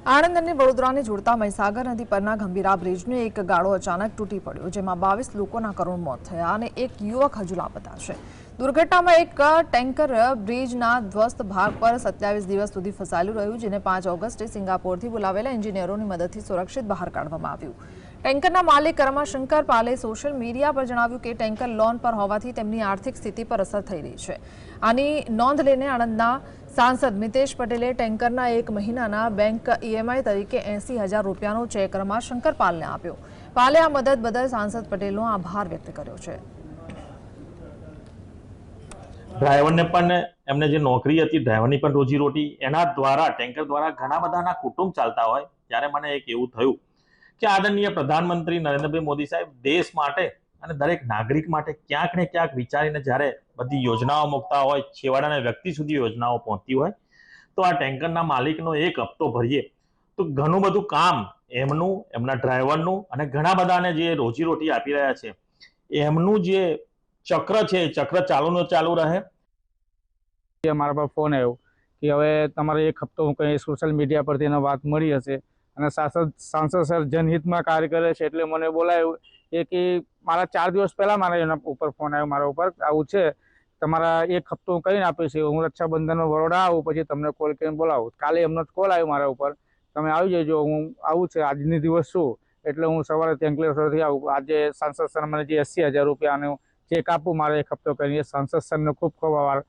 આણંદ અને વડોદરાને જોડતા મહીસાગર નદી પરના ગંભીરા બ્રિજનો એક ગાળો અચાનક તૂટી પડ્યો, જેમાં 22 લોકોના કરુણ મોત થયા અને એક યુવક હજુ લાપતા છે। દુર્ઘટનામાં એક ટેન્કર બ્રિજના ધ્વસ્ત ભાગ પર 27 દિવસ સુધી ફસાયેલું રહ્યું, જેને 5 ઓગસ્ટે સિંગાપોરથી બોલાવેલા એન્જિનિયરોની મદદથી સુરક્ષિત બહાર કાઢવામાં આવ્યું। ટેન્કરના માલિક રમાશંકર પાલે સોશિયલ મીડિયા પર જણાવ્યું કે ટેન્કર લોન પર હોવાથી તેમની આર્થિક સ્થિતિ પર અસર થઈ રહી છે। આની નોંધ લઈને આણંદના सांसद मितेश पटेले टेंकरना एक महीनाना बैंक ईएमआई तरीके 80,000 रूपियानो चेक रमाशंकर पालने आप्यो। पाले आ मदद बदल सांसद पटेलनो आभार व्यक्त कर्यो छे। ड्राइवरने पण एमने जे नौकरी हती ड्राइवरनी पण रोजीरोटी एना द्वारा टेंकर द्वारा घणा बधाना कुटुंब चालता होय त्यारे मने एक एवुं थयुं के आदरणीय प्रधानमंत्री नरेंद्रभाई मोदी साहेब देश माटे અને દરેક નાગરિક માટે ક્યાંક ને ક્યાંક વિચારીને જ્યારે બધી યોજનાઓ મૂકતા હોય, છેવાડાના વ્યક્તિ સુધી યોજનાઓ પહોંચતી હોય, તો આ ટેન્કરના માલિકનો એક હપ્તો ભરીએ તો ઘણું બધું કામ એમનું, એમના ડ્રાઈવરનું અને ઘણા બધાને જે રોજીરોટી આપી રહ્યા છે એમનું જે ચક્ર છે એ ચક્ર ચાલુ રહે। મારા પર ફોન આવ્યો કે હવે તમારે એક હપ્તો હું કંઈ સોશિયલ મીડિયા પરથી એને વાત મળી હશે અને સાંસદ સર જનહિતમાં કાર્ય કરે છે એટલે મને બોલાયું કે મારા 4 દિવસ પહેલા મારા એના ઉપર ફોન આવ્યો મારા ઉપર આવું છે તમારા એક હપ્તો હું કરીને આપીશ, હું રક્ષાબંધનમાં વડોદરા આવું પછી તમને કોલ કરીને બોલાવું। કાલે એમનો કોલ આવ્યો મારા ઉપર, તમે આવી જજો, હું આવું છે આજની દિવસ શું એટલે હું સવારે તેંકલેશ્વરથી આવું। આજે સાંસદ સર મને જે 80,000 રૂપિયાનું ચેક આપું મારે એક હપ્તો કરીને સાંસદ સરને ખૂબ ખૂબ આભાર।